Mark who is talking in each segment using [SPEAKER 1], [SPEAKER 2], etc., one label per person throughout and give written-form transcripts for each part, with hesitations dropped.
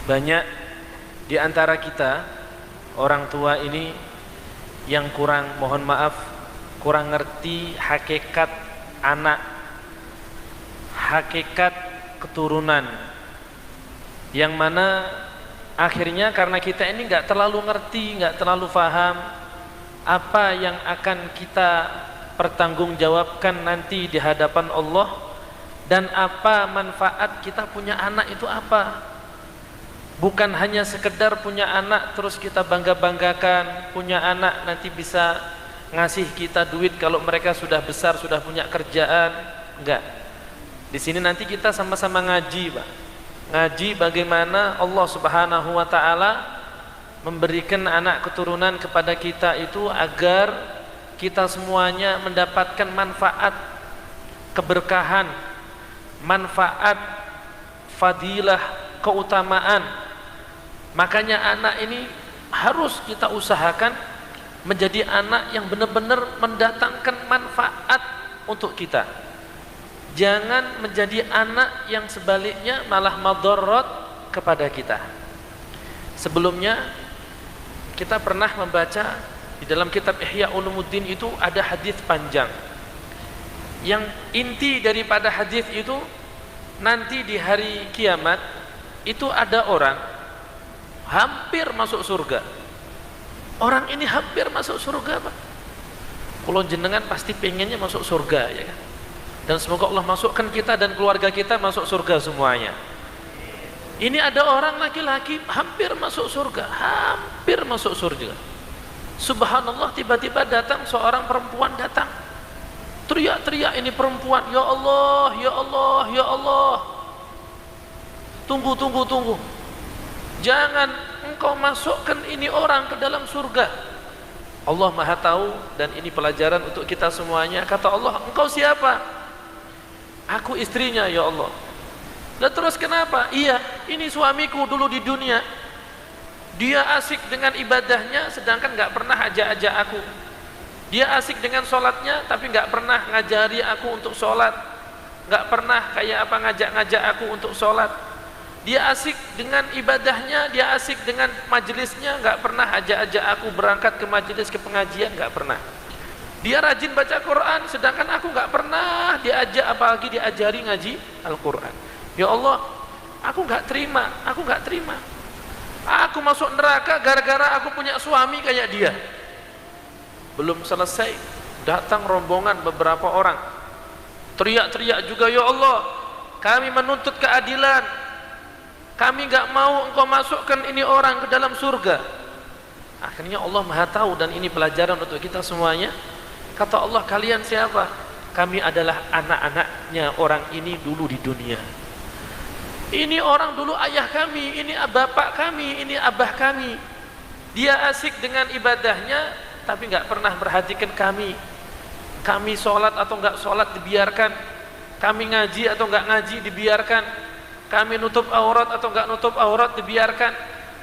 [SPEAKER 1] Banyak di antara kita orang tua ini yang kurang, mohon maaf, kurang ngerti hakikat anak, hakikat keturunan, yang mana akhirnya karena kita ini nggak terlalu ngerti, nggak terlalu paham apa yang akan kita pertanggungjawabkan nanti di hadapan Allah, dan apa manfaat kita punya anak itu apa. Bukan hanya sekedar punya anak terus kita bangga-banggakan, punya anak nanti bisa ngasih kita duit kalau mereka sudah besar, sudah punya kerjaan. Enggak. Di sini nanti kita sama-sama ngaji, Pak. Ngaji bagaimana Allah Subhanahu wa taala memberikan anak keturunan kepada kita itu agar kita semuanya mendapatkan manfaat, keberkahan, manfaat, fadilah, keutamaan. Makanya anak ini harus kita usahakan menjadi anak yang benar-benar mendatangkan manfaat untuk kita. Jangan menjadi anak yang sebaliknya malah madharat kepada kita. Sebelumnya kita pernah membaca di dalam kitab Ihya Ulumuddin itu ada hadis panjang. Yang inti daripada hadis itu, nanti di hari kiamat itu ada orang hampir masuk surga. Orang ini hampir masuk surga, Pak. Kalau jenengan pasti pengennya masuk surga, ya kan? Dan semoga Allah masukkan kita dan keluarga kita masuk surga semuanya. Ini ada orang laki-laki hampir masuk surga, hampir masuk surga. Subhanallah, tiba-tiba datang seorang perempuan, datang teriak-teriak, ini perempuan, ya Allah, ya Allah, ya Allah. Tunggu, tunggu, tunggu. Jangan engkau masukkan ini orang ke dalam surga. Allah Maha tahu, dan ini pelajaran untuk kita semuanya. Kata Allah, engkau siapa? Aku istrinya, ya Allah. Dan terus kenapa? Iya, ini suamiku dulu di dunia. Dia asik dengan ibadahnya, sedangkan gak pernah ajak-ajak aku. Dia asik dengan sholatnya, tapi gak pernah ngajari aku untuk sholat. Gak pernah kayak apa ngajak-ngajak aku untuk sholat. Dia asik dengan ibadahnya, dia asik dengan majelisnya, gak pernah ajak-ajak aku berangkat ke majelis, ke pengajian, gak pernah. Dia rajin baca Quran, sedangkan aku gak pernah diajak, apalagi diajari ngaji Al-Quran. Ya Allah, aku gak terima, aku gak terima. Aku masuk neraka gara-gara aku punya suami kayak dia. Belum selesai, datang rombongan beberapa orang, teriak-teriak juga, ya Allah, kami menuntut keadilan. Kami gak mau engkau masukkan ini orang ke dalam surga. Akhirnya Allah Maha tahu, dan ini pelajaran untuk kita semuanya. Kata Allah, kalian siapa? Kami adalah anak-anaknya orang ini dulu di dunia. Ini orang dulu ayah kami, ini bapak kami, ini abah kami. Dia asik dengan ibadahnya, tapi gak pernah perhatikan kami. Kami sholat atau gak sholat dibiarkan. Kami ngaji atau gak ngaji dibiarkan. Kami nutup aurat atau enggak nutup aurat dibiarkan.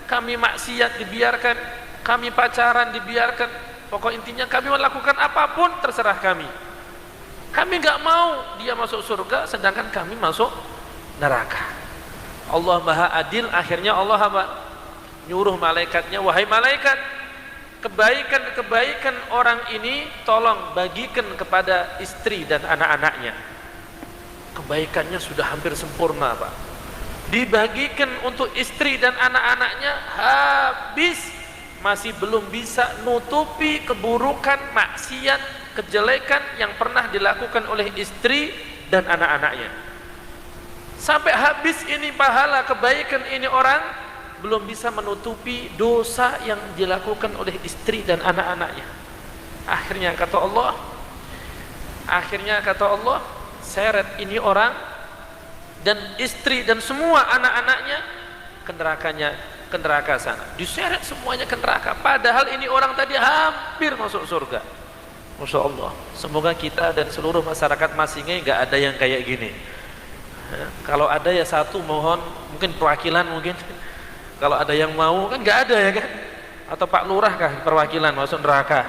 [SPEAKER 1] Kami maksiat dibiarkan. Kami pacaran dibiarkan. Pokok intinya kami melakukan apapun terserah kami. Kami enggak mau dia masuk surga, sedangkan kami masuk neraka. Allah Maha Adil. Akhirnya Allah apa? Nyuruh malaikatnya, wahai malaikat, kebaikan-kebaikan orang ini tolong bagikan kepada istri dan anak-anaknya. Kebaikannya sudah hampir sempurna, Pak. Dibagikan untuk istri dan anak-anaknya habis, masih belum bisa nutupi keburukan, maksiat, kejelekan yang pernah dilakukan oleh istri dan anak-anaknya. Sampai habis ini pahala kebaikan ini orang belum bisa menutupi dosa yang dilakukan oleh istri dan anak-anaknya. Akhirnya kata Allah, seret ini orang dan istri dan semua anak-anaknya ke neraka sana. Diseret semuanya ke neraka. Padahal ini orang tadi hampir masuk surga. Masya Allah. Semoga kita dan seluruh masyarakat Masingai gak ada yang kayak gini. Ya, kalau ada ya satu, mohon mungkin perwakilan mungkin. Kalau ada yang mau, kan gak ada ya kan? Atau Pak Lurah kah perwakilan masuk neraka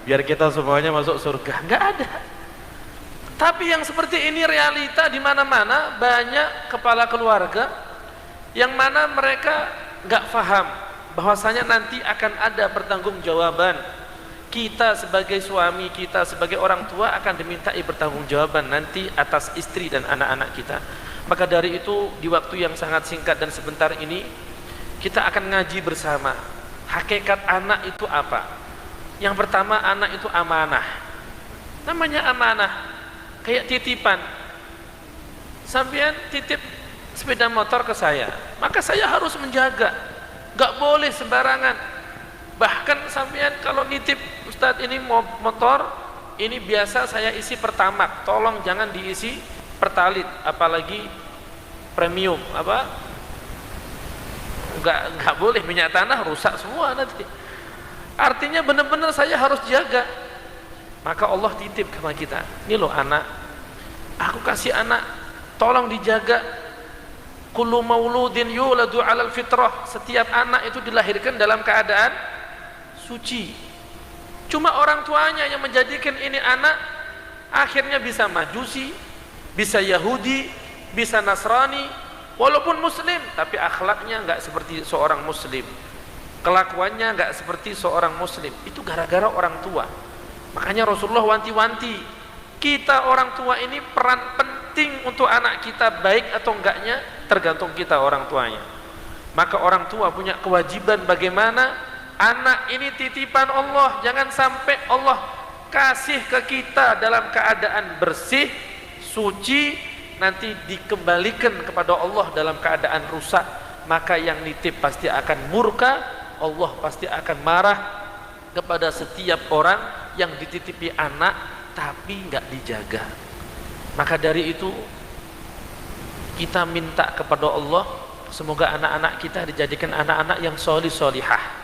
[SPEAKER 1] biar kita semuanya masuk surga? Gak ada. Tapi yang seperti ini realita di mana-mana. Banyak kepala keluarga yang mana mereka nggak paham bahwasanya nanti akan ada pertanggungjawaban. Kita sebagai suami, kita sebagai orang tua akan dimintai pertanggungjawaban nanti atas istri dan anak-anak kita. Maka dari itu di waktu yang sangat singkat dan sebentar ini kita akan ngaji bersama hakikat anak itu apa. Yang pertama, anak itu amanah. Namanya amanah kayak titipan. Sampean titip sepeda motor ke saya, maka saya harus menjaga, gak boleh sembarangan. Bahkan sampean kalau nitip, Ustadz ini motor ini biasa saya isi pertamak, tolong jangan diisi pertalit, apalagi premium, nggak boleh, minyak tanah rusak semua nanti. Artinya benar-benar saya harus jaga. Maka Allah titip sama kita, ini loh anak, aku kasih anak, tolong dijaga. Kullu mauludin yuladu alal fitrah, setiap anak itu dilahirkan dalam keadaan suci. Cuma orang tuanya yang menjadikan ini anak akhirnya bisa Majusi, bisa Yahudi, bisa Nasrani, walaupun Muslim tapi akhlaknya nggak seperti seorang Muslim, kelakuannya nggak seperti seorang Muslim. Itu gara-gara orang tua. Makanya Rasulullah wanti-wanti kita orang tua ini peran penting untuk anak kita, baik atau enggaknya tergantung kita orang tuanya. Maka orang tua punya kewajiban bagaimana anak ini titipan Allah, jangan sampai Allah kasih ke kita dalam keadaan bersih, suci, nanti dikembalikan kepada Allah dalam keadaan rusak. Maka yang nitip pasti akan murka, Allah pasti akan marah kepada setiap orang yang dititipi anak tapi nggak dijaga. Maka dari itu kita minta kepada Allah semoga anak-anak kita dijadikan anak-anak yang solih solihah,